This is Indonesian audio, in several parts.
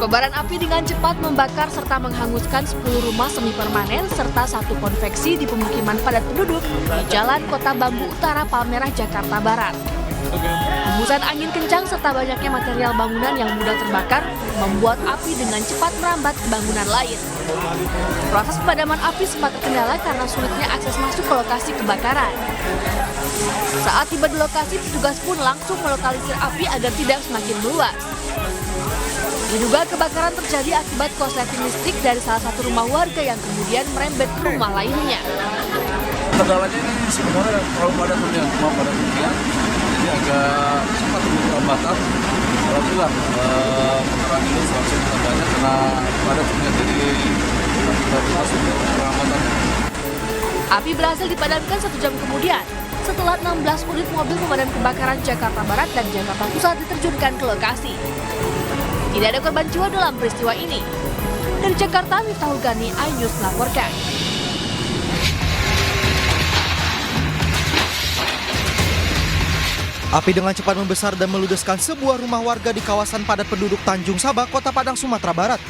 Kobaran api dengan cepat membakar serta menghanguskan 10 rumah semi permanen serta satu konveksi di pemukiman padat penduduk di Jalan Kota Bambu Utara, Palmerah, Jakarta Barat. Hembusan angin kencang serta banyaknya material bangunan yang mudah terbakar membuat api dengan cepat merambat ke bangunan lain. Proses pemadaman api sempat terkendala karena sulitnya akses masuk ke lokasi kebakaran. Saat tiba di lokasi, petugas pun langsung melokalisir api agar tidak semakin meluas. Diduga kebakaran terjadi akibat korsleting listrik dari salah satu rumah warga yang kemudian merembet ke rumah lainnya. Kendalanya ini sebenarnya kalau pada dunia rumah pada dunia, jadi agak cepat untuk terbakar. Alhamdulillah penerangan ini langsung terbanyak karena pada dunia jadi masuk ke peramatan. Api berhasil dipadamkan 1 jam kemudian setelah 16 unit mobil pemadam kebakaran Jakarta Barat dan Jakarta Pusat diterjunkan ke lokasi. Tidak ada korban jiwa dalam peristiwa ini. Dari Jakarta, Miftahul Gani, iNews melaporkan. Api dengan cepat membesar dan meludeskan sebuah rumah warga di kawasan padat penduduk Tanjung Sabah, Kota Padang, Sumatera Barat.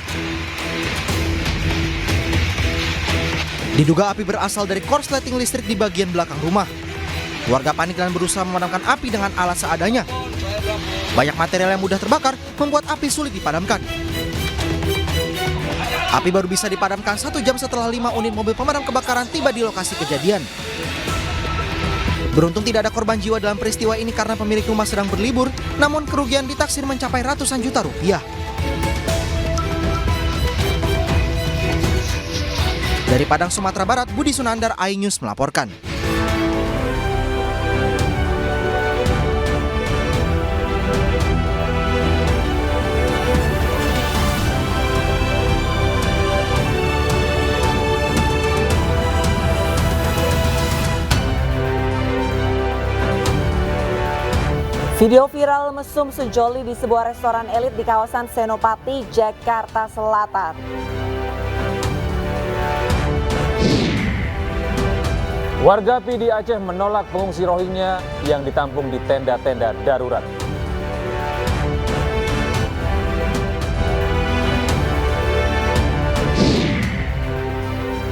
Diduga api berasal dari korsleting listrik di bagian belakang rumah. Warga panik dan berusaha memadamkan api dengan alat seadanya. Banyak material yang mudah terbakar membuat api sulit dipadamkan. Api baru bisa dipadamkan 1 jam setelah 5 unit mobil pemadam kebakaran tiba di lokasi kejadian. Beruntung tidak ada korban jiwa dalam peristiwa ini karena pemilik rumah sedang berlibur, namun kerugian ditaksir mencapai ratusan juta rupiah. Dari Padang, Sumatera Barat, Budi Sunandar, iNews melaporkan. Video viral mesum sejoli di sebuah restoran elit di kawasan Senopati, Jakarta Selatan. Warga PD Aceh menolak pengungsi Rohingya yang ditampung di tenda-tenda darurat.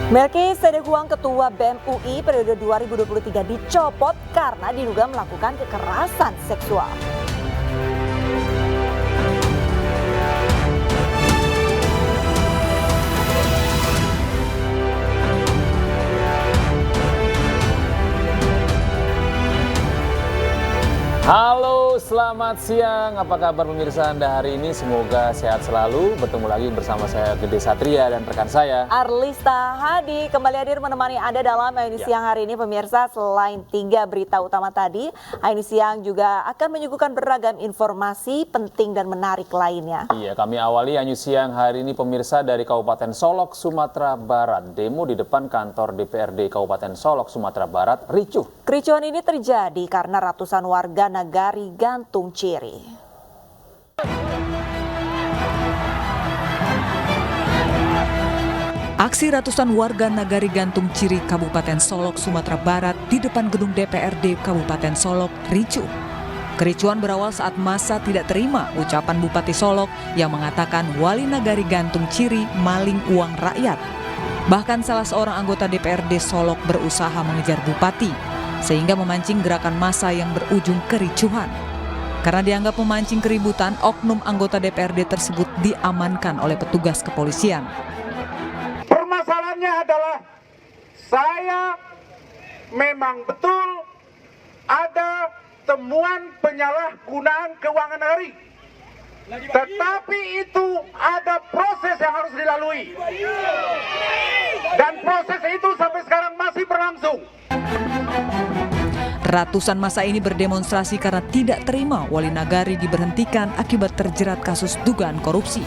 Melki Sedeguang, Ketua BEM UI periode 2023 dicopot karena diduga melakukan kekerasan seksual. Halo, selamat siang. Apa kabar pemirsa Anda hari ini? Semoga sehat selalu. Bertemu lagi bersama saya Gede Satria dan rekan saya Arlista Hadi kembali hadir menemani Anda dalam iNews Siang hari ini pemirsa. Selain 3 berita utama tadi, iNews Siang juga akan menyuguhkan beragam informasi penting dan menarik lainnya. Iya, kami awali iNews Siang hari ini pemirsa dari Kabupaten Solok, Sumatera Barat. Demo di depan kantor DPRD Kabupaten Solok, Sumatera Barat ricuh. Kericuhan ini terjadi karena ratusan warga Nagari Gantung Ciri. Aksi ratusan warga Nagari Gantung Ciri, Kabupaten Solok, Sumatera Barat di depan gedung DPRD Kabupaten Solok ricuh. Kericuhan berawal saat massa tidak terima ucapan Bupati Solok yang mengatakan wali Nagari Gantung Ciri maling uang rakyat. Bahkan salah seorang anggota DPRD Solok berusaha mengejar Bupati, sehingga memancing gerakan massa yang berujung kericuhan. Karena dianggap memancing keributan, oknum anggota DPRD tersebut diamankan oleh petugas kepolisian. Permasalahannya adalah saya memang betul ada temuan penyalahgunaan keuangan negeri. Tetapi itu ada proses yang harus dilalui. Dan proses itu sampai sekarang masih berlangsung. Ratusan massa ini berdemonstrasi karena tidak terima wali nagari diberhentikan akibat terjerat kasus dugaan korupsi.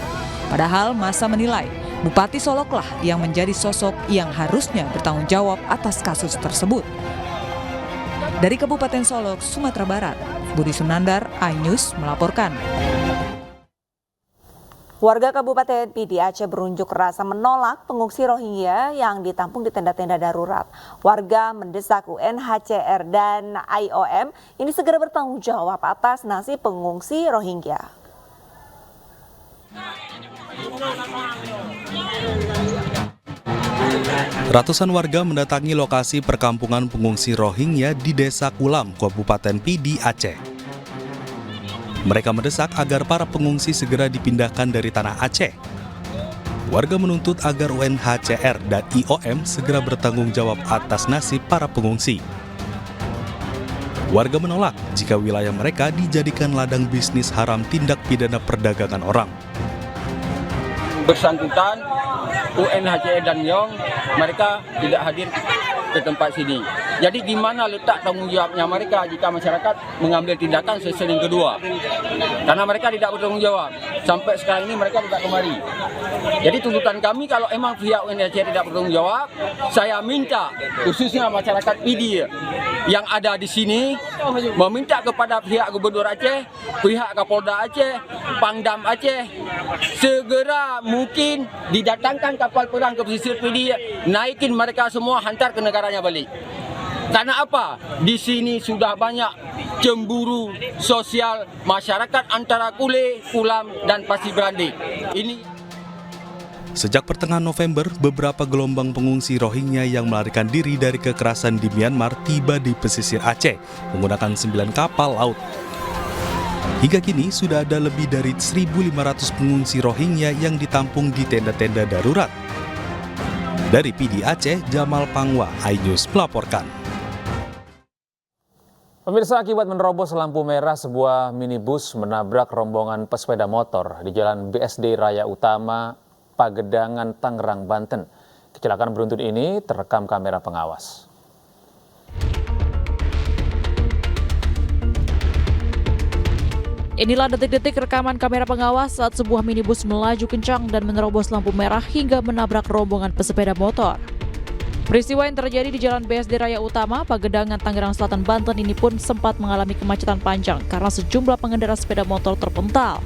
Padahal massa menilai Bupati Soloklah yang menjadi sosok yang harusnya bertanggung jawab atas kasus tersebut. Dari Kabupaten Solok, Sumatera Barat, Budi Sunandar, iNews melaporkan. Warga Kabupaten PD Aceh berunjuk rasa menolak pengungsi Rohingya yang ditampung di tenda-tenda darurat. Warga mendesak UNHCR dan IOM ini segera bertanggung jawab atas nasib pengungsi Rohingya. Ratusan warga mendatangi lokasi perkampungan pengungsi Rohingya di Desa Kulam, Kabupaten Pidi, Aceh. Mereka mendesak agar para pengungsi segera dipindahkan dari tanah Aceh. Warga menuntut agar UNHCR dan IOM segera bertanggung jawab atas nasib para pengungsi. Warga menolak jika wilayah mereka dijadikan ladang bisnis haram tindak pidana perdagangan orang. Bersangkutan UNHCR dan IOM mereka tidak hadir ke tempat sini. Jadi di mana letak tanggung jawabnya mereka jika masyarakat mengambil tindakan seseling kedua? Karena mereka tidak bertanggung jawab. Sampai sekarang ini mereka tidak kemari. Jadi tuntutan kami kalau emang pihak UNHCR tidak bertanggung jawab, saya minta khususnya masyarakat Pidi yang ada di sini meminta kepada pihak Gubernur Aceh, pihak Kapolda Aceh, Pangdam Aceh segera mungkin didatangkan kapal perang ke pesisir Pidi, naikin mereka semua, hantar ke negaranya balik. Karena apa? Di sini sudah banyak cemburu sosial masyarakat antara Kule, Kulam, dan Pasir Berandik. Sejak pertengahan November, beberapa gelombang pengungsi Rohingya yang melarikan diri dari kekerasan di Myanmar tiba di pesisir Aceh menggunakan 9 kapal laut. Hingga kini sudah ada lebih dari 1.500 pengungsi Rohingya yang ditampung di tenda-tenda darurat. Dari Pidi Aceh, Jamal Pangwa, iNews melaporkan. Pemirsa, akibat menerobos lampu merah, sebuah minibus menabrak rombongan pesepeda motor di Jalan BSD Raya Utama, Pagedangan, Tangerang, Banten. Kecelakaan beruntun ini terekam kamera pengawas. Inilah detik-detik rekaman kamera pengawas saat sebuah minibus melaju kencang dan menerobos lampu merah hingga menabrak rombongan pesepeda motor. Peristiwa yang terjadi di Jalan BSD Raya Utama, Pagedangan, Tangerang Selatan, Banten ini pun sempat mengalami kemacetan panjang karena sejumlah pengendara sepeda motor terpental.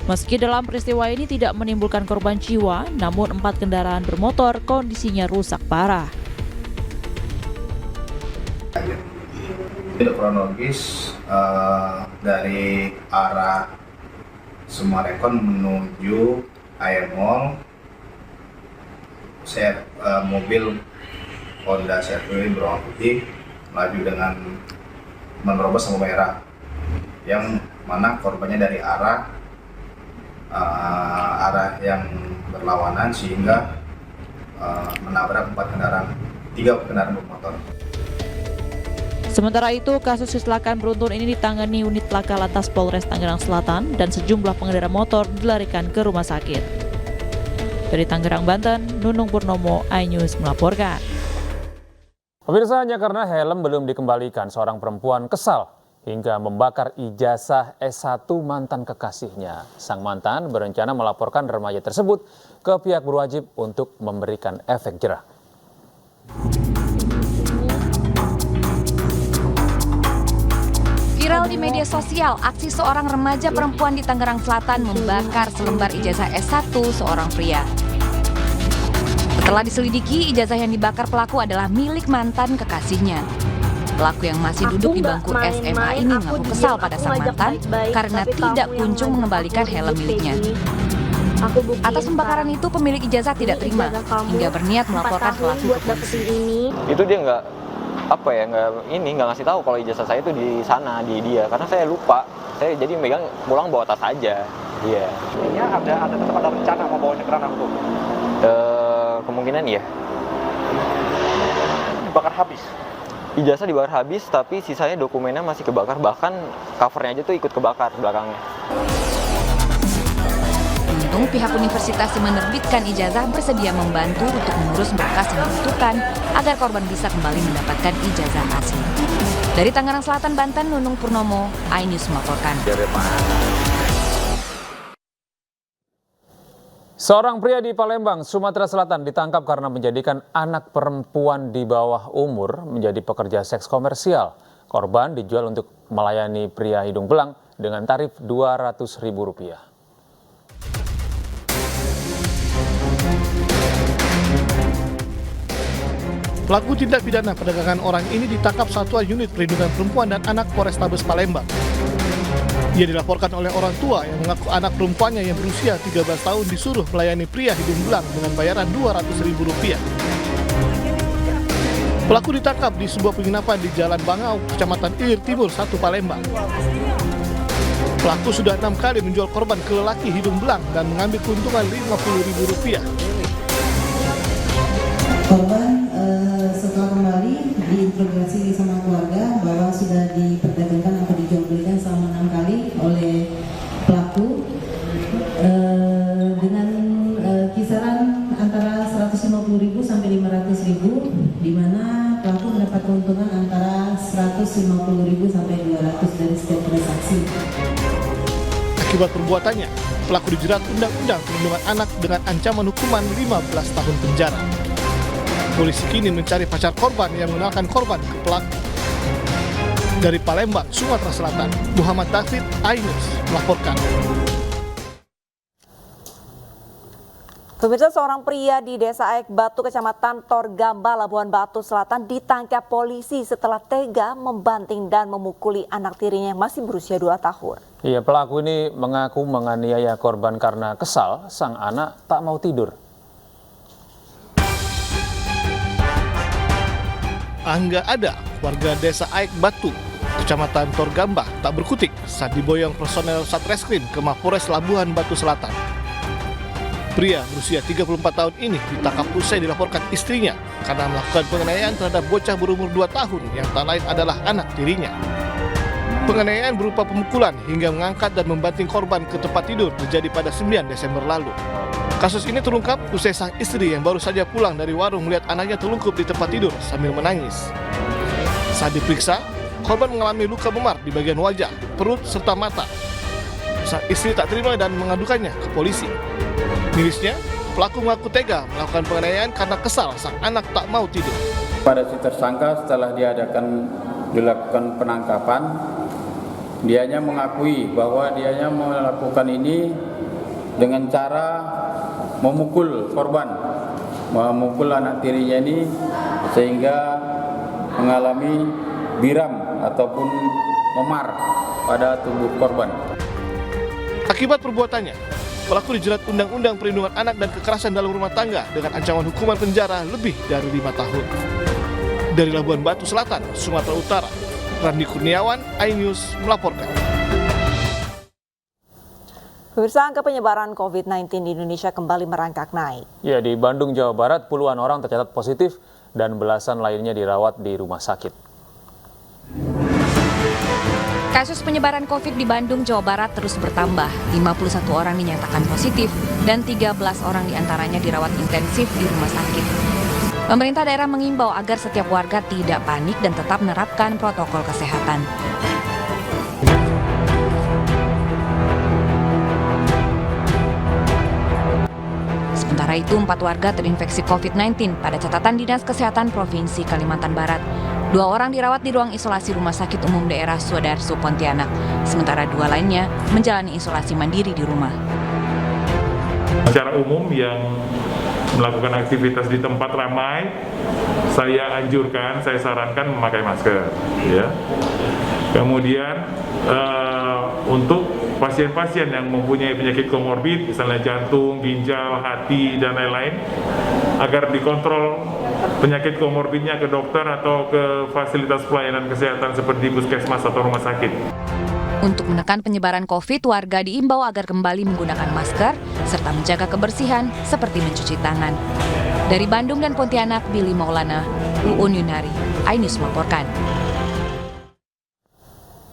Meski dalam peristiwa ini tidak menimbulkan korban jiwa, namun 4 kendaraan bermotor kondisinya rusak parah. Tidak kronologis dari arah Sumarekon menuju Air Mall, mobil Honda CRV berwarna putih melaju dengan menerobos lampu merah, yang mana korbannya dari arah yang berlawanan sehingga menabrak 3 kendaraan bermotor. Sementara itu, kasus kecelakaan beruntun ini ditangani unit laka lantas Polres Tangerang Selatan dan sejumlah pengendara motor dilarikan ke rumah sakit. Dari Tangerang, Banten, Nunung Purnomo, iNews melaporkan. Pemirsa, hanya karena helm belum dikembalikan, seorang perempuan kesal hingga membakar ijazah S1 mantan kekasihnya. Sang mantan berencana melaporkan remaja tersebut ke pihak berwajib untuk memberikan efek jerah. Viral di media sosial, aksi seorang remaja perempuan di Tangerang Selatan membakar selembar ijazah S1 seorang pria. Setelah diselidiki, ijazah yang dibakar pelaku adalah milik mantan kekasihnya. Pelaku yang masih duduk di bangku SMA ini mengaku kesal pada sang mantan karena tidak kunjung mengembalikan helm miliknya. Atas pembakaran itu, pemilik ijazah tidak terima hingga berniat melaporkan pelaku ke polisi. Itu dia nggak ngasih tahu kalau ijazah saya itu di sana, di dia, karena saya lupa. Saya jadi megang pulang bawa tas aja. Iya. Ini ada tetap ada rencana mau bawanya ke ranah hukum. Kemungkinan iya. Dibakar habis. Ijazah dibakar habis, tapi sisanya dokumennya masih kebakar, bahkan covernya aja tuh ikut kebakar belakangnya. Untung pihak universitas yang menerbitkan ijazah bersedia membantu untuk mengurus berkas yang dibutuhkan agar korban bisa kembali mendapatkan ijazah asli. Dari Tangerang Selatan, Banten, Nunung Purnomo, iNews melaporkan. Seorang pria di Palembang, Sumatera Selatan ditangkap karena menjadikan anak perempuan di bawah umur menjadi pekerja seks komersial. Korban dijual untuk melayani pria hidung belang dengan tarif Rp200.000. Pelaku tindak pidana perdagangan orang ini ditangkap Satuan Unit Perlindungan Perempuan dan Anak Polrestabes Palembang. Ia dilaporkan oleh orang tua yang mengaku anak perempuannya yang berusia 13 tahun disuruh melayani pria hidung belang dengan bayaran Rp200.000. Pelaku ditangkap di sebuah penginapan di Jalan Bangau, Kecamatan Ilir Timur 1 Palembang. Pelaku sudah 6 kali menjual korban ke lelaki hidung belang dan mengambil keuntungan Rp50.000. Korban setelah kembali diinterogasi sama keluarga bahwa sudah diperdagangkan atau dijual belikan selama 6 kali oleh pelaku dengan kisaran antara Rp150.000 sampai Rp500.000, di mana pelaku mendapat keuntungan antara Rp150.000 sampai Rp200 dari setiap transaksi. Akibat perbuatannya, pelaku dijerat Undang-Undang Perlindungan Anak dengan ancaman hukuman 15 tahun penjara. Polisi kini mencari pacar korban yang mengenalkan korban ke pelaku. Dari Palembang, Sumatera Selatan, Muhammad David, iNews melaporkan. Pemirsa, seorang pria di Desa Aek Batu, Kecamatan Torgamba, Labuhan Batu Selatan ditangkap polisi setelah tega membanting dan memukuli anak tirinya yang masih berusia 2 tahun. Iya, pelaku ini mengaku menganiaya korban karena kesal sang anak tak mau tidur. Angga Ada, warga Desa Aek Batu, Kecamatan Torgamba, tak berkutik saat diboyong personel Satreskrim ke Mapores Labuhan Batu Selatan. Pria berusia 34 tahun ini ditangkap usai dilaporkan istrinya karena melakukan penganiayaan terhadap bocah berumur 2 tahun yang tak lain adalah anak tirinya. Penganiayaan berupa pemukulan hingga mengangkat dan membanting korban ke tempat tidur terjadi pada 9 Desember lalu. Kasus ini terungkap usai sang istri yang baru saja pulang dari warung melihat anaknya terlungkup di tempat tidur sambil menangis. Saat diperiksa, korban mengalami luka memar di bagian wajah, perut, serta mata. Sang istri tak terima dan mengadukannya ke polisi. Mirisnya, pelaku mengaku tega melakukan penganiayaan karena kesal sang anak tak mau tidur. Pada si tersangka setelah dilakukan penangkapan, dianya mengakui bahwa dianya melakukan ini dengan cara memukul korban, memukul anak tirinya ini sehingga mengalami biram ataupun memar pada tubuh korban. Akibat perbuatannya, pelaku dijerat Undang-Undang Perlindungan Anak dan Kekerasan dalam Rumah Tangga dengan ancaman hukuman penjara lebih dari 5 tahun. Dari Labuhan Batu Selatan, Sumatera Utara, Randi Kurniawan, iNews melaporkan. Pemirsa, angka penyebaran COVID-19 di Indonesia kembali merangkak naik. Ya, di Bandung, Jawa Barat, puluhan orang tercatat positif dan belasan lainnya dirawat di rumah sakit. Kasus penyebaran COVID di Bandung, Jawa Barat terus bertambah. 51 orang dinyatakan positif dan 13 orang diantaranya dirawat intensif di rumah sakit. Pemerintah daerah mengimbau agar setiap warga tidak panik dan tetap menerapkan protokol kesehatan. Sementara itu, 4 warga terinfeksi COVID-19 pada catatan Dinas Kesehatan Provinsi Kalimantan Barat. 2 orang dirawat di ruang isolasi Rumah Sakit Umum Daerah Sudarso Pontianak, sementara 2 lainnya menjalani isolasi mandiri di rumah. Secara umum yang melakukan aktivitas di tempat ramai, saya anjurkan, saya sarankan memakai masker. Ya. Kemudian untuk pasien-pasien yang mempunyai penyakit komorbid, misalnya jantung, ginjal, hati, dan lain-lain, agar dikontrol penyakit komorbidnya ke dokter atau ke fasilitas pelayanan kesehatan seperti puskesmas atau rumah sakit. Untuk menekan penyebaran COVID, warga diimbau agar kembali menggunakan masker serta menjaga kebersihan seperti mencuci tangan. Dari Bandung dan Pontianak, Billy Maulana, UUN Yunari, iNews melaporkan.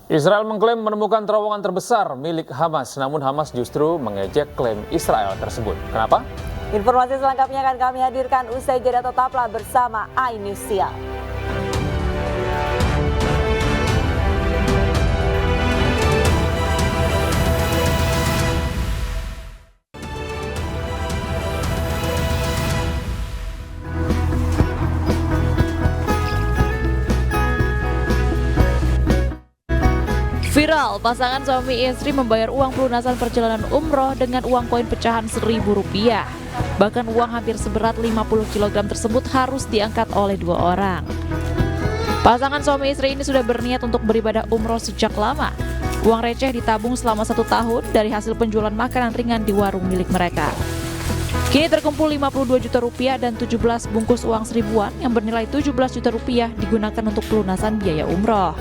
Israel mengklaim menemukan terowongan terbesar milik Hamas, namun Hamas justru mengejek klaim Israel tersebut. Kenapa? Informasi selengkapnya akan kami hadirkan usai jeda, tetaplah bersama iNews Siang. Viral, pasangan suami istri membayar uang pelunasan perjalanan umroh dengan uang koin pecahan Rp1.000. Bahkan uang hampir seberat 50 kg tersebut harus diangkat oleh 2 orang. Pasangan suami istri ini sudah berniat untuk beribadah umroh sejak lama. Uang receh ditabung selama 1 tahun dari hasil penjualan makanan ringan di warung milik mereka. Kini terkumpul 52 juta rupiah dan 17 bungkus uang seribuan yang bernilai 17 juta rupiah digunakan untuk pelunasan biaya umroh.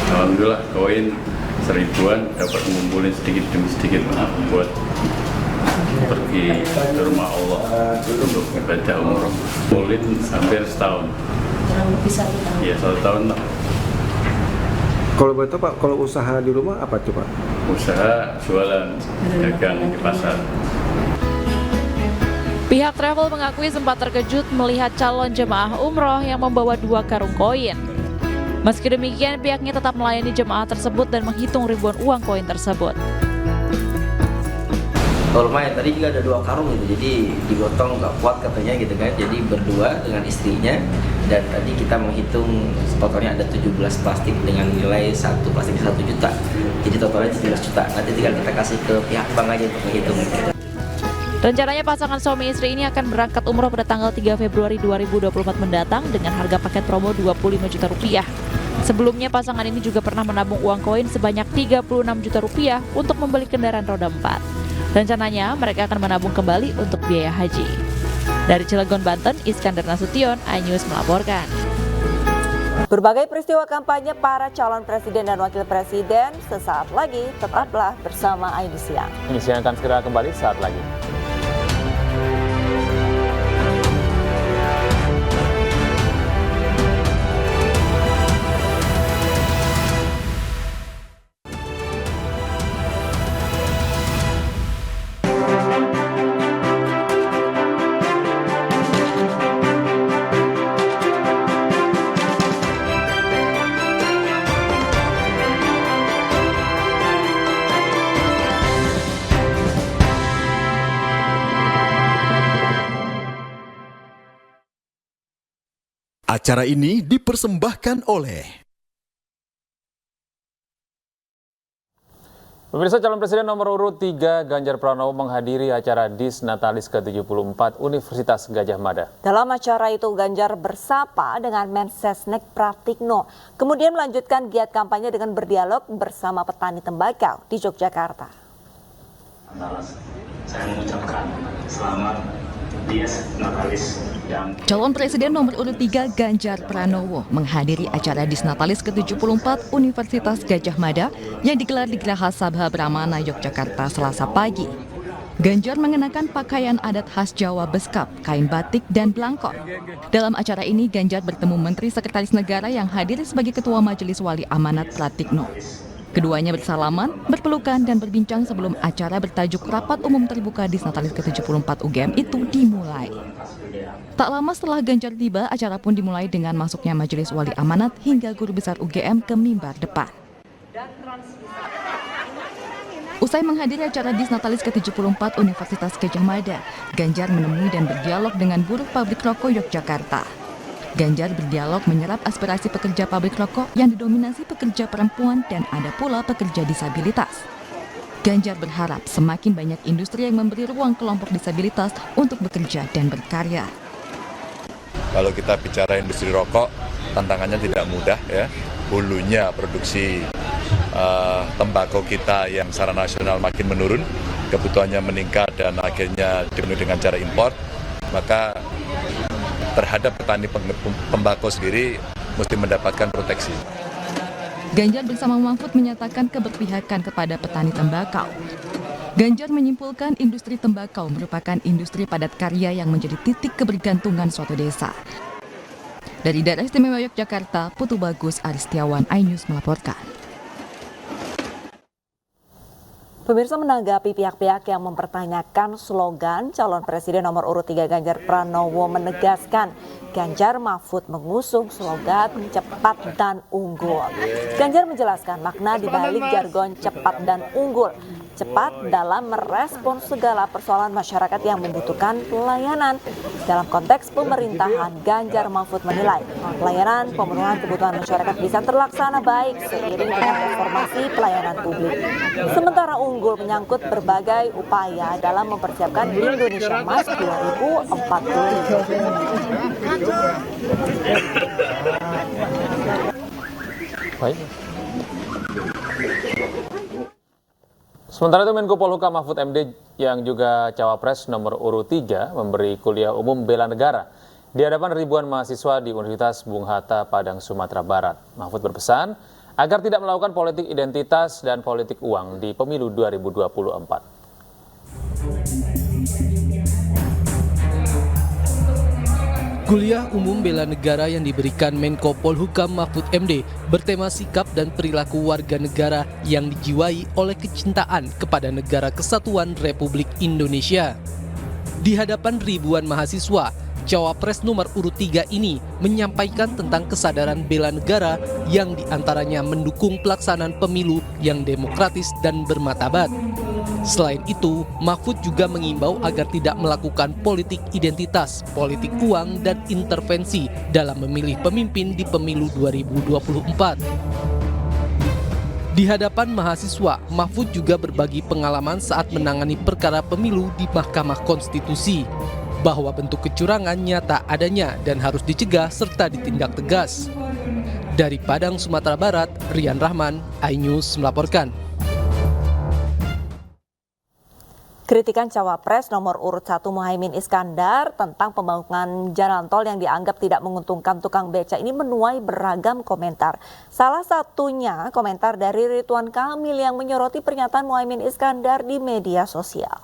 Alhamdulillah koin seribuan dapat ngumpulin sedikit demi sedikit buat pergi ke rumah Allah untuk ibadah umroh. Ngumpulin hampir setahun. Iya, 1 tahun lah. Kalau betul Pak, kalau usaha di rumah apa tuh Pak? Usaha jualan, dagang di pasar. Pihak travel mengakui sempat terkejut melihat calon jemaah umroh yang membawa 2 karung koin. Meski demikian, pihaknya tetap melayani jemaah tersebut dan menghitung ribuan uang koin tersebut. Kalau lumayan, tadi juga ada 2 karung gitu, jadi digotong nggak kuat katanya gitu kan, jadi berdua dengan istrinya, dan tadi kita menghitung totalnya ada 17 plastik dengan nilai 1 plastiknya 1 juta, jadi totalnya 17 juta, nanti tinggal kita kasih ke pihak bank aja untuk menghitung. Rencananya pasangan suami istri ini akan berangkat umroh pada tanggal 3 Februari 2024 mendatang dengan harga paket promo 25 juta rupiah. Sebelumnya pasangan ini juga pernah menabung uang koin sebanyak 36 juta rupiah untuk membeli kendaraan roda 4. Rencananya mereka akan menabung kembali untuk biaya haji. Dari Cilegon, Banten, Iskandar Nasution, iNews melaporkan. Berbagai peristiwa kampanye para calon presiden dan wakil presiden sesaat lagi, tetaplah bersama iNews Siang. Ini Siang akan segera kembali saat lagi. Acara ini dipersembahkan oleh Pemirsa, calon presiden nomor urut 3 Ganjar Pranowo menghadiri acara Disnatalis ke-74 Universitas Gadjah Mada. Dalam acara itu Ganjar bersapa dengan Mensesnek Pratikno, kemudian melanjutkan giat kampanye dengan berdialog bersama petani tembakau di Yogyakarta. Saya mengucapkan selamat Disnatalis. Calon Presiden nomor urut 3 Ganjar Pranowo menghadiri acara Disnatalis ke-74 Universitas Gadjah Mada yang digelar di Geraha Sabha Brahmana, Yogyakarta, Selasa pagi. Ganjar mengenakan pakaian adat khas Jawa Beskap, kain batik, dan blangkon. Dalam acara ini, Ganjar bertemu Menteri Sekretaris Negara yang hadir sebagai Ketua Majelis Wali Amanat Pratikno. Keduanya bersalaman, berpelukan, dan berbincang sebelum acara bertajuk Rapat Umum Terbuka Disnatalis ke-74 UGM itu dimulai. Tak lama setelah Ganjar tiba, acara pun dimulai dengan masuknya Majelis Wali Amanat hingga guru besar UGM ke mimbar depan. Usai menghadiri acara Disnatalis ke-74 Universitas Gadjah Mada, Ganjar menemui dan berdialog dengan buruh pabrik rokok Yogyakarta. Ganjar berdialog menyerap aspirasi pekerja pabrik rokok yang didominasi pekerja perempuan dan ada pula pekerja disabilitas. Ganjar berharap semakin banyak industri yang memberi ruang kelompok disabilitas untuk bekerja dan berkarya. Kalau kita bicara industri rokok, tantangannya tidak mudah ya. Hulunya produksi tembakau kita yang secara nasional makin menurun, kebutuhannya meningkat dan akhirnya dipenuhi dengan cara impor, maka terhadap petani tembakau sendiri mesti mendapatkan proteksi. Ganjar bersama Mahfud menyatakan keberpihakan kepada petani tembakau. Ganjar menyimpulkan industri tembakau merupakan industri padat karya yang menjadi titik kebergantungan suatu desa. Dari Daerah Istimewa Yogyakarta, Putu Bagus Aristiawan, iNews melaporkan. Pemirsa, menanggapi pihak-pihak yang mempertanyakan slogan calon presiden nomor urut 3 Ganjar Pranowo menegaskan Ganjar Mahfud mengusung slogan cepat dan unggul. Ganjar menjelaskan makna dibalik jargon cepat dan unggul. Cepat dalam merespons segala persoalan masyarakat yang membutuhkan pelayanan. Dalam konteks pemerintahan, Ganjar Mahfud menilai pelayanan pemenuhan kebutuhan masyarakat bisa terlaksana baik seiring dengan reformasi pelayanan publik. Sementara unggul menyangkut berbagai upaya dalam mempersiapkan Indonesia Emas 2040. Baik. Sementara itu Menko Polhukam Mahfud MD yang juga Cawapres nomor urut 3 memberi kuliah umum bela negara di hadapan ribuan mahasiswa di Universitas Bung Hatta, Padang, Sumatera Barat. Mahfud berpesan agar tidak melakukan politik identitas dan politik uang di pemilu 2024. Kuliah umum bela negara yang diberikan Menko Polhukam Mahfud MD bertema sikap dan perilaku warga negara yang dijiwai oleh kecintaan kepada Negara Kesatuan Republik Indonesia. Di hadapan ribuan mahasiswa, Cawapres nomor urut 3 ini menyampaikan tentang kesadaran bela negara yang diantaranya mendukung pelaksanaan pemilu yang demokratis dan bermartabat. Selain itu, Mahfud juga mengimbau agar tidak melakukan politik identitas, politik uang, dan intervensi dalam memilih pemimpin di pemilu 2024. Di hadapan mahasiswa, Mahfud juga berbagi pengalaman saat menangani perkara pemilu di Mahkamah Konstitusi, bahwa bentuk kecurangan nyata adanya dan harus dicegah serta ditindak tegas. Dari Padang, Sumatera Barat, Rian Rahman, iNews melaporkan. Kritikan Cawapres nomor urut 1 Muhaimin Iskandar tentang pembangunan jalan tol yang dianggap tidak menguntungkan tukang beca ini menuai beragam komentar. Salah satunya komentar dari Ridwan Kamil yang menyoroti pernyataan Muhaimin Iskandar di media sosial.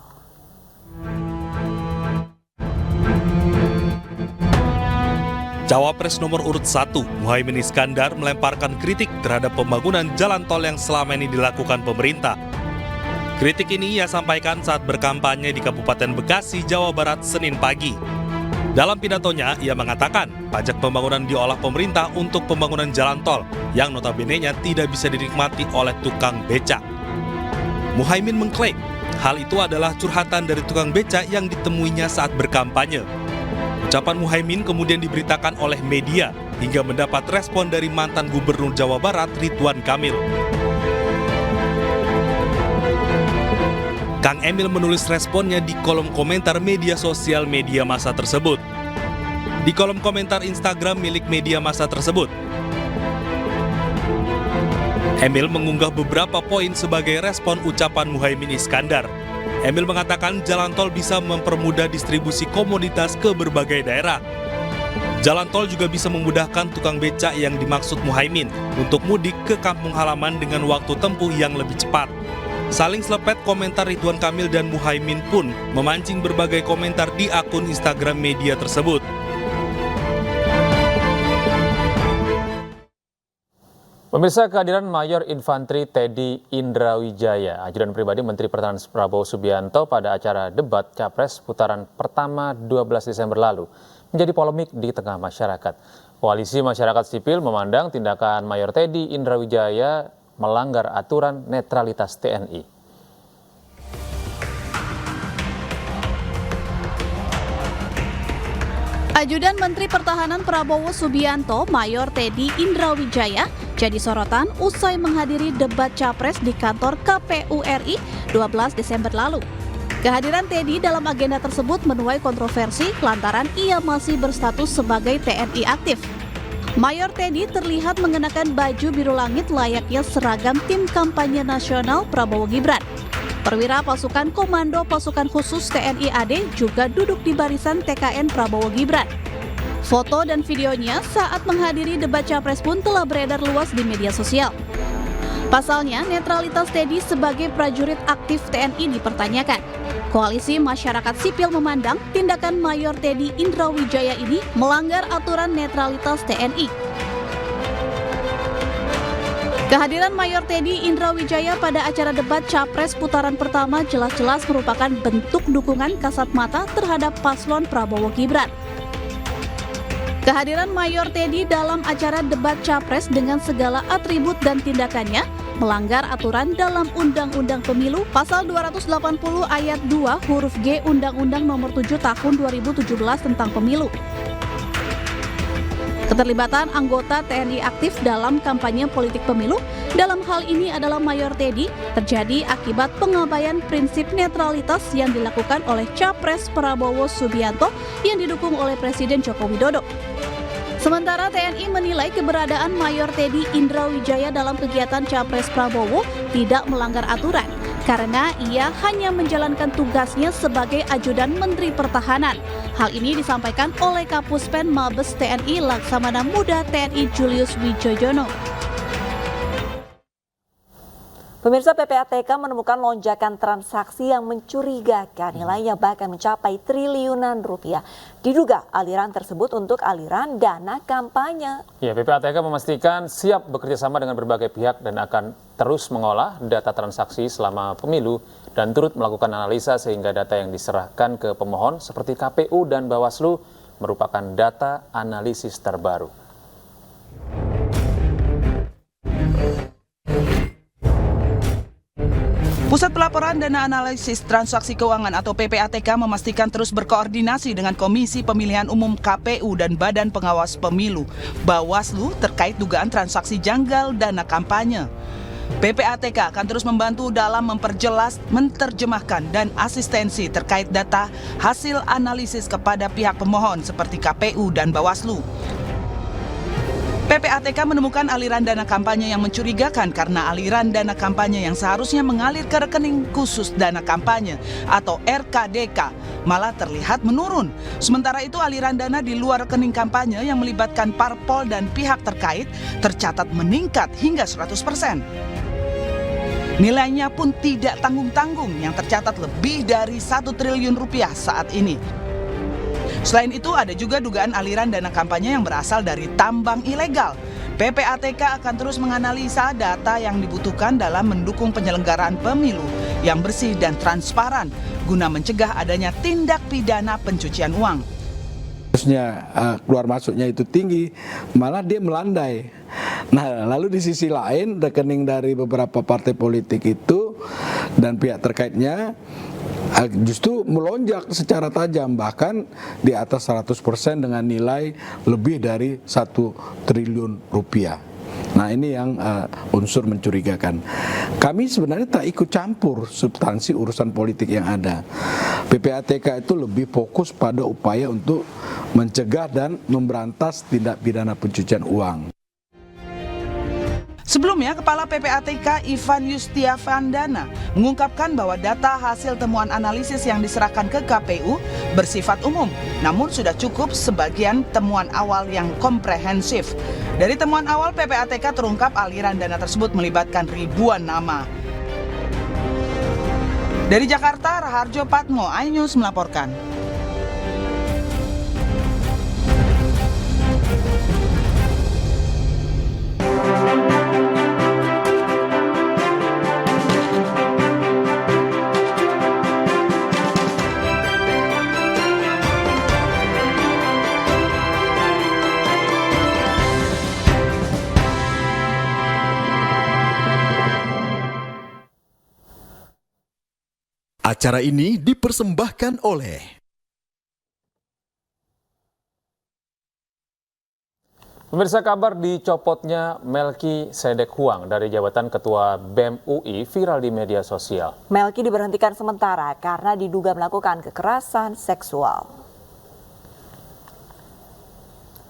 Cawapres nomor urut 1 Muhaimin Iskandar melemparkan kritik terhadap pembangunan jalan tol yang selama ini dilakukan pemerintah. Kritik ini ia sampaikan saat berkampanye di Kabupaten Bekasi, Jawa Barat, Senin pagi. Dalam pidatonya, ia mengatakan pajak pembangunan diolah pemerintah untuk pembangunan jalan tol yang notabene-nya tidak bisa dinikmati oleh tukang becak. Muhaimin mengklaim hal itu adalah curhatan dari tukang becak yang ditemuinya saat berkampanye. Ucapan Muhaimin kemudian diberitakan oleh media hingga mendapat respon dari mantan Gubernur Jawa Barat Ridwan Kamil. Kang Emil menulis responnya di kolom komentar media sosial media massa tersebut. Di kolom komentar Instagram milik media massa tersebut, Emil mengunggah beberapa poin sebagai respon ucapan Muhaimin Iskandar. Emil mengatakan jalan tol bisa mempermudah distribusi komoditas ke berbagai daerah. Jalan tol juga bisa memudahkan tukang becak yang dimaksud Muhaimin untuk mudik ke kampung halaman dengan waktu tempuh yang lebih cepat. Saling selepet komentar Ridwan Kamil dan Muhaimin pun memancing berbagai komentar di akun Instagram media tersebut. Pemirsa, kehadiran Mayor Infantri Teddy Indrawijaya, ajudan pribadi Menteri Pertahanan Prabowo Subianto pada acara debat Capres putaran pertama 12 Desember lalu menjadi polemik di tengah masyarakat. Koalisi Masyarakat Sipil memandang tindakan Mayor Teddy Indrawijaya melanggar aturan netralitas TNI. Ajudan Menteri Pertahanan Prabowo Subianto, Mayor Teddy Indrawijaya, jadi sorotan usai menghadiri debat Capres di kantor KPU RI 12 Desember lalu. Kehadiran Teddy dalam agenda tersebut menuai kontroversi lantaran ia masih berstatus sebagai TNI aktif. Mayor Teddy terlihat mengenakan baju biru langit layaknya seragam tim kampanye nasional Prabowo Gibran. Perwira pasukan Komando Pasukan Khusus TNI AD juga duduk di barisan TKN Prabowo Gibran. Foto dan videonya saat menghadiri debat Capres pun telah beredar luas di media sosial. Pasalnya, netralitas Teddy sebagai prajurit aktif TNI dipertanyakan. Koalisi Masyarakat Sipil memandang tindakan Mayor Teddy Indrawijaya ini melanggar aturan netralitas TNI. Kehadiran Mayor Teddy Indrawijaya pada acara debat Capres putaran pertama jelas-jelas merupakan bentuk dukungan kasat mata terhadap paslon Prabowo Gibran. Kehadiran Mayor Teddy dalam acara debat Capres dengan segala atribut dan tindakannya melanggar aturan dalam Undang-Undang Pemilu Pasal 280 Ayat 2 huruf G Undang-Undang Nomor 7 Tahun 2017 tentang Pemilu. Keterlibatan anggota TNI aktif dalam kampanye politik pemilu dalam hal ini adalah Mayor Teddy terjadi akibat pengabaian prinsip netralitas yang dilakukan oleh Capres Prabowo Subianto yang didukung oleh Presiden Joko Widodo. Sementara TNI menilai keberadaan Mayor Teddy Indrawijaya dalam kegiatan Capres Prabowo tidak melanggar aturan karena ia hanya menjalankan tugasnya sebagai ajudan Menteri Pertahanan. Hal ini disampaikan oleh Kapuspen Mabes TNI Laksamana Muda TNI Julius Wijoyono. Pemirsa, PPATK menemukan lonjakan transaksi yang mencurigakan, nilainya bahkan mencapai triliunan rupiah. Diduga aliran tersebut untuk aliran dana kampanye. Ya, PPATK memastikan siap bekerjasama dengan berbagai pihak dan akan terus mengolah data transaksi selama pemilu dan turut melakukan analisa sehingga data yang diserahkan ke pemohon seperti KPU dan Bawaslu merupakan data analisis terbaru. Pusat Pelaporan Dana Analisis Transaksi Keuangan atau PPATK memastikan terus berkoordinasi dengan Komisi Pemilihan Umum KPU dan Badan Pengawas Pemilu Bawaslu terkait dugaan transaksi janggal dana kampanye. PPATK akan terus membantu dalam memperjelas, menerjemahkan, dan asistensi terkait data hasil analisis kepada pihak pemohon seperti KPU dan Bawaslu. PPATK menemukan aliran dana kampanye yang mencurigakan karena aliran dana kampanye yang seharusnya mengalir ke rekening khusus dana kampanye atau RKDK malah terlihat menurun. Sementara itu aliran dana di luar rekening kampanye yang melibatkan parpol dan pihak terkait tercatat meningkat hingga 100%. Nilainya pun tidak tanggung-tanggung yang tercatat lebih dari 1 triliun rupiah saat ini. Selain itu ada juga dugaan aliran dana kampanye yang berasal dari tambang ilegal. PPATK akan terus menganalisa data yang dibutuhkan dalam mendukung penyelenggaraan pemilu yang bersih dan transparan guna mencegah adanya tindak pidana pencucian uang. Harusnya keluar masuknya itu tinggi, malah dia melandai. Nah, lalu di sisi lain rekening dari beberapa partai politik itu dan pihak terkaitnya justru melonjak secara tajam, bahkan di atas 100% dengan nilai lebih dari 1 triliun rupiah. Nah, ini yang unsur mencurigakan. Kami sebenarnya tak ikut campur substansi urusan politik yang ada. PPATK itu lebih fokus pada upaya untuk mencegah dan memberantas tindak pidana pencucian uang. Sebelumnya, Kepala PPATK Ivan Yustiavandana mengungkapkan bahwa data hasil temuan analisis yang diserahkan ke KPU bersifat umum, namun sudah cukup sebagian temuan awal yang komprehensif. Dari temuan awal PPATK terungkap aliran dana tersebut melibatkan ribuan nama. Dari Jakarta, Raharjo Patmo, iNews melaporkan. Acara ini dipersembahkan oleh Pemirsa, kabar dicopotnya Melki Sedek Huang dari jabatan Ketua BEM UI viral di media sosial. Melki diberhentikan sementara karena diduga melakukan kekerasan seksual.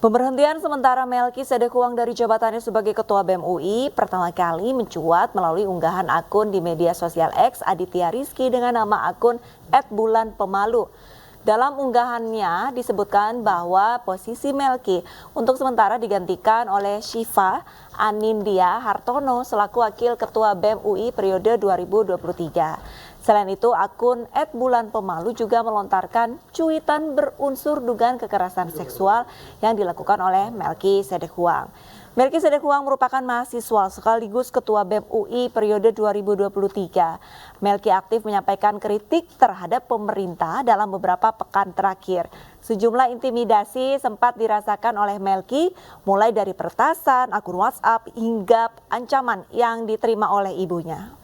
Pemberhentian sementara Melki Sedek Huang dari jabatannya sebagai Ketua BEM UI pertama kali mencuat melalui unggahan akun di media sosial X Aditya Rizky dengan nama akun @bulanpemalu. Dalam unggahannya disebutkan bahwa posisi Melki untuk sementara digantikan oleh Syifa Anindya Hartono selaku Wakil Ketua BEM UI periode 2023. Selain itu, akun @bulanpemalu juga melontarkan cuitan berunsur dugaan kekerasan seksual yang dilakukan oleh Melki Sedek Huang. Melki Sedek Huang merupakan mahasiswa sekaligus Ketua BEM UI periode 2023. Melki aktif menyampaikan kritik terhadap pemerintah dalam beberapa pekan terakhir. Sejumlah intimidasi sempat dirasakan oleh Melki, mulai dari peretasan, akun WhatsApp, hingga ancaman yang diterima oleh ibunya.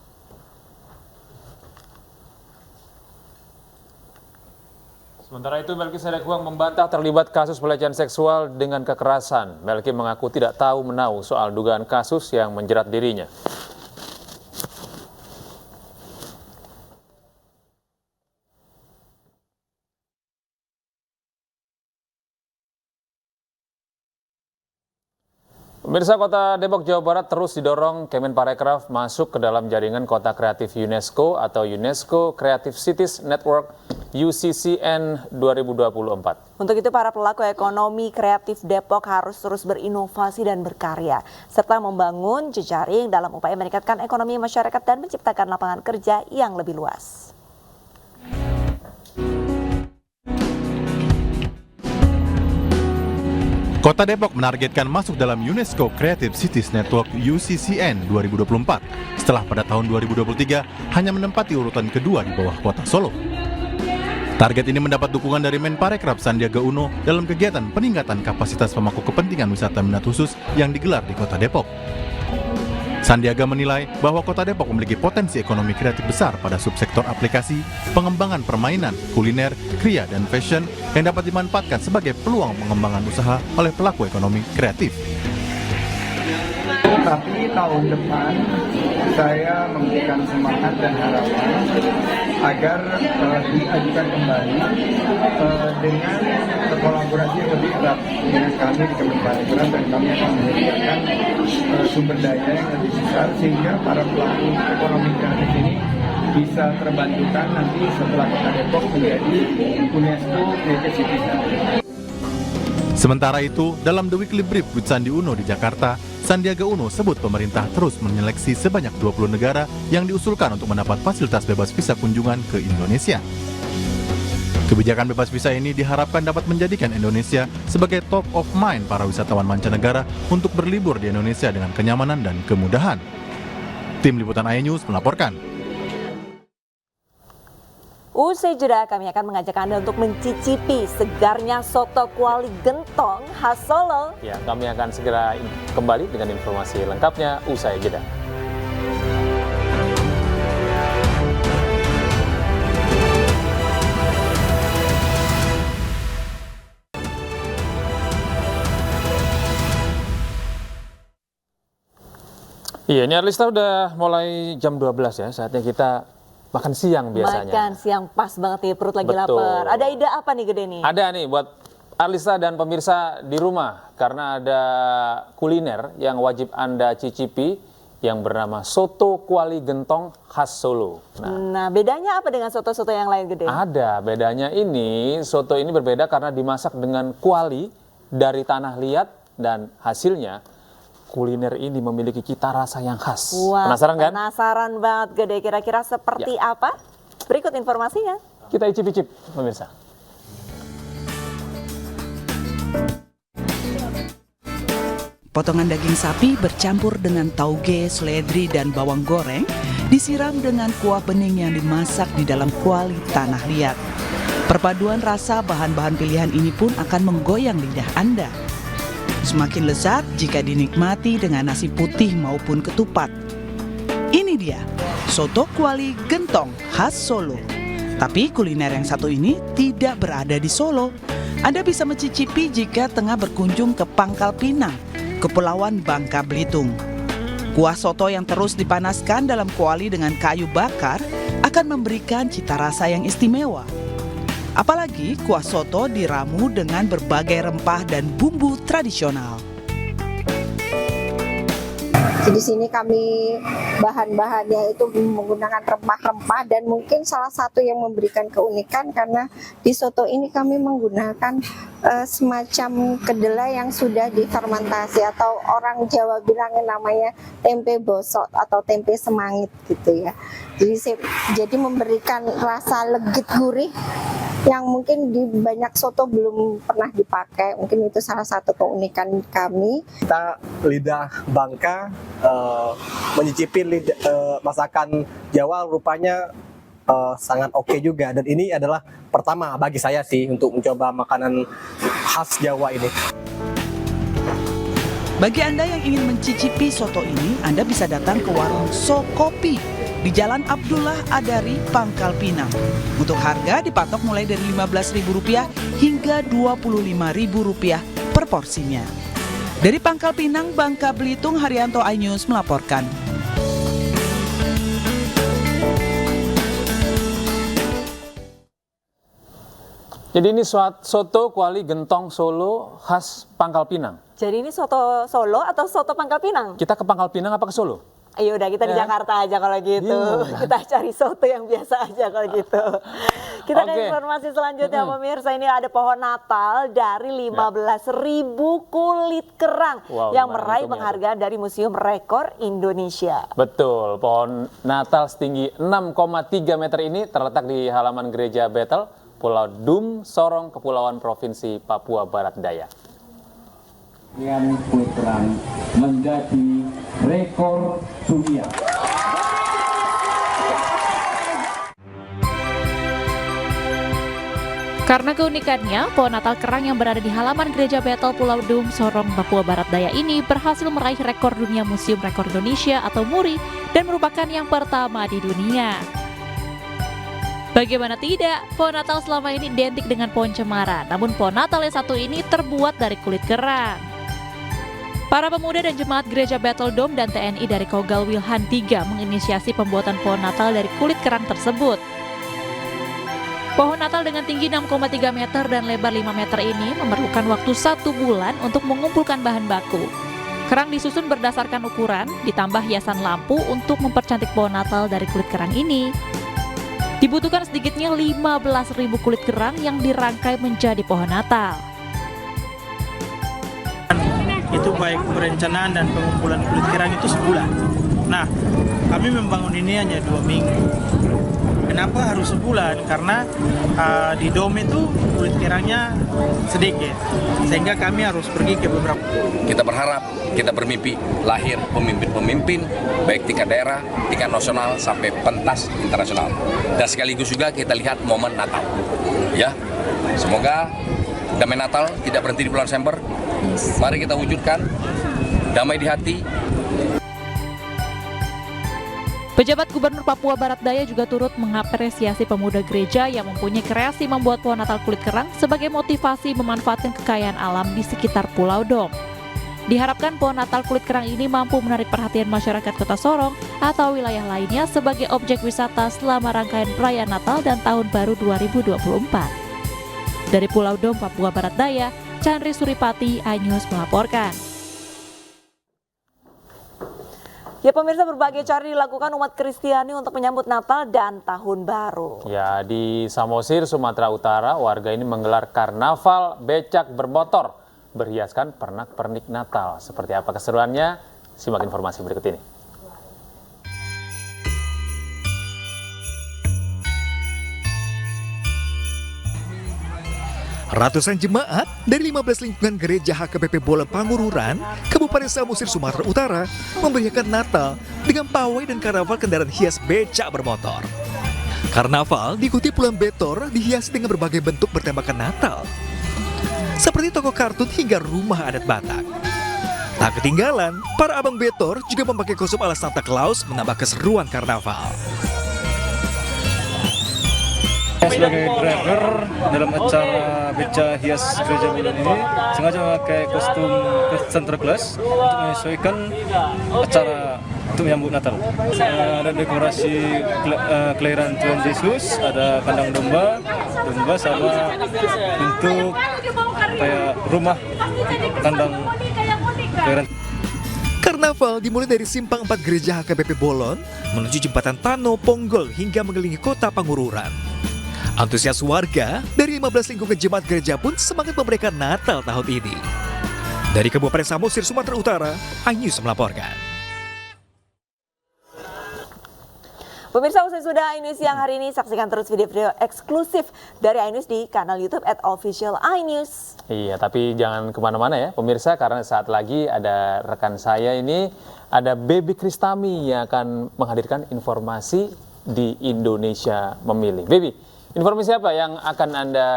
Sementara itu, Melki Sedek Huang membantah terlibat kasus pelecehan seksual dengan kekerasan. Melki mengaku tidak tahu menahu soal dugaan kasus yang menjerat dirinya. Pemirsa, Kota Depok, Jawa Barat terus didorong Kemenparekraf masuk ke dalam jaringan Kota Kreatif UNESCO atau UNESCO Creative Cities Network UCCN 2024. Untuk itu para pelaku ekonomi kreatif Depok harus terus berinovasi dan berkarya, serta membangun jejaring dalam upaya meningkatkan ekonomi masyarakat dan menciptakan lapangan kerja yang lebih luas. Kota Depok menargetkan masuk dalam UNESCO Creative Cities Network UCCN 2024 setelah pada tahun 2023 hanya menempati urutan kedua di bawah kota Solo. Target ini mendapat dukungan dari Menparekraf Sandiaga Uno dalam kegiatan peningkatan kapasitas pemangku kepentingan wisata minat khusus yang digelar di Kota Depok. Sandiaga menilai bahwa Kota Depok memiliki potensi ekonomi kreatif besar pada subsektor aplikasi, pengembangan permainan, kuliner, kria, dan fashion yang dapat dimanfaatkan sebagai peluang pengembangan usaha oleh pelaku ekonomi kreatif. Tapi tahun depan saya memberikan semangat dan harapan agar diajukan kembali dengan kolaborasi yang lebih erat dengan kami di Kemenparekraf, dan kami akan menyediakan sumber daya yang lebih besar sehingga para pelaku ekonomi kreatif ini bisa terbantukan nanti setelah Kota Depok menjadi UNESCO Creative Cities. Sementara itu, dalam The Weekly Brief with Sandi Uno di Jakarta, Sandiaga Uno sebut pemerintah terus menyeleksi sebanyak 20 negara yang diusulkan untuk mendapat fasilitas bebas visa kunjungan ke Indonesia. Kebijakan bebas visa ini diharapkan dapat menjadikan Indonesia sebagai top of mind para wisatawan mancanegara untuk berlibur di Indonesia dengan kenyamanan dan kemudahan. Tim Liputan iNews melaporkan. Usai jeda, kami akan mengajak Anda untuk mencicipi segarnya soto kuali gentong khas Solo. Ya, kami akan segera kembali dengan informasi lengkapnya usai jeda. Iya, ini Arlista udah mulai jam 12 ya, saatnya kita makan siang biasanya. Makan siang pas banget nih, perut lagi lapar. Ada ide apa nih Gede nih? Ada nih buat Arlista dan pemirsa di rumah, karena ada kuliner yang wajib Anda cicipi yang bernama soto kuali gentong khas Solo. Nah, bedanya apa dengan soto-soto yang lain Gede? Ada, bedanya ini, soto ini berbeda karena dimasak dengan kuali dari tanah liat dan hasilnya kuliner ini memiliki cita rasa yang khas. Wah, penasaran kan? Penasaran banget Gede, kira-kira seperti apa? Berikut informasinya. Kita icip-icip pemirsa. Potongan daging sapi bercampur dengan tauge, seledri, dan bawang goreng disiram dengan kuah bening yang dimasak di dalam kuali tanah liat. Perpaduan rasa bahan-bahan pilihan ini pun akan menggoyang lidah Anda. Semakin lezat jika dinikmati dengan nasi putih maupun ketupat. Ini dia, soto kuali gentong khas Solo. Tapi kuliner yang satu ini tidak berada di Solo. Anda bisa mencicipi jika tengah berkunjung ke Pangkal Pinang, Kepulauan Bangka Belitung. Kuah soto yang terus dipanaskan dalam kuali dengan kayu bakar akan memberikan cita rasa yang istimewa. Apalagi kuah soto diramu dengan berbagai rempah dan bumbu tradisional. Di sini kami bahan-bahannya itu menggunakan rempah-rempah, dan mungkin salah satu yang memberikan keunikan karena di soto ini kami menggunakan semacam kedelai yang sudah difermentasi, atau orang Jawa bilangnya namanya tempe bosok atau tempe semangit gitu ya. Jadi memberikan rasa legit gurih yang mungkin di banyak soto belum pernah dipakai. Mungkin itu salah satu keunikan kami. Kita lidah Bangka menyicipi masakan Jawa rupanya sangat oke juga, dan ini adalah pertama bagi saya sih untuk mencoba makanan khas Jawa ini. Bagi Anda yang ingin mencicipi soto ini, Anda bisa datang ke warung Sokopi di Jalan Abdullah Adari, Pangkal Pinang. Untuk harga dipatok mulai dari Rp15.000 hingga Rp25.000 per porsinya. Dari Pangkal Pinang, Bangka Belitung, Haryanto iNews melaporkan. Jadi ini soto kuali gentong Solo khas Pangkal Pinang. Jadi ini soto Solo atau soto Pangkal Pinang? Kita ke Pangkal Pinang apa ke Solo? Ayo udah kita di Jakarta aja kalau gitu. Kita cari soto yang biasa aja kalau gitu. Kita ke informasi selanjutnya pemirsa, ini ada pohon Natal dari 15.000 kulit kerang yang meraih penghargaan dari Museum Rekor Indonesia. Betul, pohon Natal setinggi 6,3 meter ini terletak di halaman Gereja Bethel, Pulau Dum, Sorong, Kepulauan Provinsi Papua Barat Daya. Yang kulit kerang menjadi rekor dunia. Karena keunikannya, pohon Natal kerang yang berada di halaman Gereja Bethel Pulau Dum, Sorong, Papua Barat Daya ini berhasil meraih rekor dunia Museum Rekor Indonesia atau MURI dan merupakan yang pertama di dunia. Bagaimana tidak, pohon Natal selama ini identik dengan pohon cemara, namun pohon Natal yang satu ini terbuat dari kulit kerang. Para pemuda dan jemaat Gereja Bethel Dom dan TNI dari Kogal Wilhan III menginisiasi pembuatan pohon Natal dari kulit kerang tersebut. Pohon Natal dengan tinggi 6,3 meter dan lebar 5 meter ini memerlukan waktu 1 bulan untuk mengumpulkan bahan baku. Kerang disusun berdasarkan ukuran, ditambah hiasan lampu untuk mempercantik pohon Natal dari kulit kerang ini. Dibutuhkan sedikitnya 15.000 kulit kerang yang dirangkai menjadi pohon Natal. Itu baik perencanaan dan pengumpulan kulit kerang itu sebulan. Nah, kami membangun ini hanya 2 minggu. Kenapa harus sebulan? Karena di dom itu kulit kerangnya sedikit, sehingga kami harus pergi ke beberapa. Kita berharap, kita bermimpi lahir pemimpin-pemimpin baik tingkat daerah, tingkat nasional sampai pentas internasional. Dan sekaligus juga kita lihat momen Natal. Ya, semoga damai Natal tidak berhenti di bulan Desember. Mari kita wujudkan damai di hati. Pejabat Gubernur Papua Barat Daya juga turut mengapresiasi pemuda gereja yang mempunyai kreasi membuat pohon Natal kulit kerang sebagai motivasi memanfaatkan kekayaan alam di sekitar Pulau Dom. Diharapkan pohon Natal kulit kerang ini mampu menarik perhatian masyarakat Kota Sorong atau wilayah lainnya sebagai objek wisata selama rangkaian perayaan Natal dan Tahun Baru 2024. Dari Pulau Dom, Papua Barat Daya, Chandri Suripati, iNews melaporkan. Ya pemirsa, berbagai cara dilakukan umat Kristiani untuk menyambut Natal dan Tahun Baru. Ya, di Samosir, Sumatera Utara, warga ini menggelar karnaval becak bermotor berhiaskan pernak-pernik Natal. Seperti apa keseruannya? Simak informasi berikut ini. Ratusan jemaat dari 15 lingkungan gereja HKBP Bolen Pangururan, Kabupaten Samosir, Sumatera Utara, memeriahkan Natal dengan pawai dan karnaval kendaraan hias becak bermotor. Karnaval diikuti puluhan betor dihiasi dengan berbagai bentuk bertemakan Natal, seperti toko kartun hingga rumah adat Batak. Tak ketinggalan, para abang betor juga memakai kostum ala Santa Claus menambah keseruan karnaval. Sebagai driver dalam acara beca hias gereja Bolen ini sengaja memakai kostum Santa Claus untuk menyesuaikan acara untuk menyambut Natal. Ada dekorasi kelahiran Tuhan Yesus, ada kandang domba sama bentuk kayak rumah kandang kelahiran. Karnaval dimulai dari simpang 4 gereja HKBP Bolon menuju jembatan Tano Ponggol hingga mengelilingi kota Pangururan. Antusias warga dari 15 lingkungan jemaat gereja pun semangat memberikan Natal tahun ini. Dari Kabupaten Samosir, Sumatera Utara, iNews melaporkan. Pemirsa, usai sudah iNews yang hari ini, saksikan terus video-video eksklusif dari iNews di kanal YouTube @official iNews. Iya, tapi jangan kemana-mana ya pemirsa, karena saat lagi ada rekan saya ini, ada Baby Kristami yang akan menghadirkan informasi di Indonesia Memilih. Baby, informasi apa yang akan Anda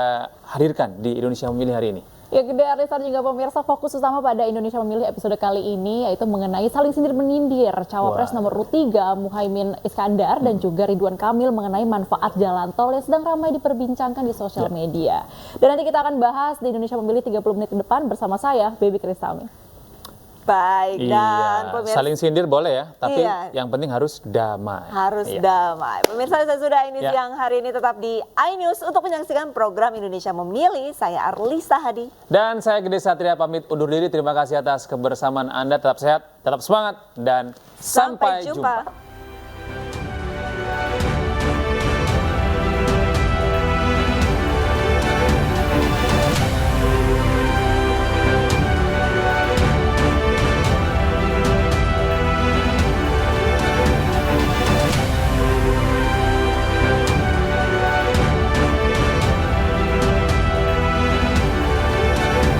hadirkan di Indonesia Memilih hari ini? Ya, Gede Arista juga pemirsa, fokus utama pada Indonesia Memilih episode kali ini yaitu mengenai saling sindir-menindir Cawapres nomor 3 Muhaimin Iskandar dan juga Ridwan Kamil mengenai manfaat jalan tol yang sedang ramai diperbincangkan di sosial media. Dan nanti kita akan bahas di Indonesia Memilih 30 menit ke depan bersama saya, Baby Kristami. Baik, dan Iya, pemirsa saling sindir boleh ya, tapi Iya. yang penting harus damai. harus Iya. damai. Pemirsa, saya sudah ini Ya. siang hari ini tetap di iNews untuk menyaksikan program Indonesia Memilih. Saya Arlisa Hadi. Dan saya Gede Satria pamit undur diri. Terima kasih atas kebersamaan Anda. Tetap sehat, tetap semangat, dan sampai jumpa.